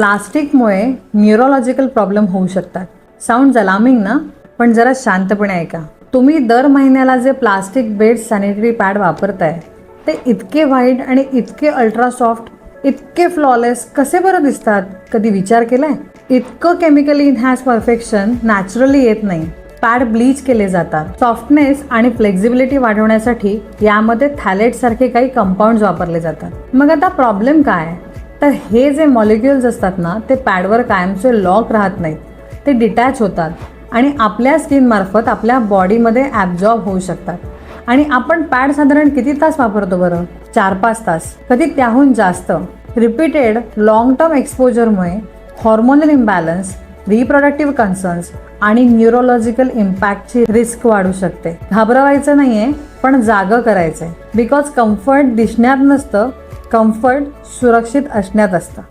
प्लास्टिकमुळे neurological problem होऊ शकतात. Sound alarming ना? पण जरा शांतपणे ऐका. तुम्ही दर महिन्याला जे प्लास्टिक बेस्ड सॅनिटरी पॅड वापरताय ते इतके व्हाईट आणि इतके अल्ट्रा सॉफ्ट, इतके फ्लॉलेस कसे बरं दिसतात? कधी विचार केलाय? इतकं केमिकली इन्हॅन्स परफेक्शन नॅचरली येत नाही. पॅड ब्लीच केले जातात. सॉफ्टनेस आणि फ्लेक्झिबिलिटी वाढवण्यासाठी यामध्ये थॅलेट सारखे काही कंपाऊंड्स वापरले जातात. मग आता प्रॉब्लेम काय? तर हे जे मॉलिक्युल्स असतात ना, ते पॅडवर कायमचे लॉक राहत नाहीत. ते डिटॅच होतात आणि आपल्या स्किनमार्फत आपल्या बॉडीमध्ये ॲब्झॉर्ब होऊ शकतात. आणि आपण पॅड साधारण किती तास वापरतो बरं? 4-5 तास, कधी त्याहून जास्त. रिपीटेड लॉंग टर्म एक्सपोजरमुळे हॉर्मोनल इम्बॅलन्स, रिप्रोडक्टिव्ह कन्सर्न्स आणि न्यूरोलॉजिकल इम्पॅक्टची रिस्क वाढू शकते. घाबरवायचं नाहीये, पण जागं करायचंय. बिकॉज कम्फर्ट दिसण्यात नसतं, कम्फर्ट सुरक्षित असण्यात असतं.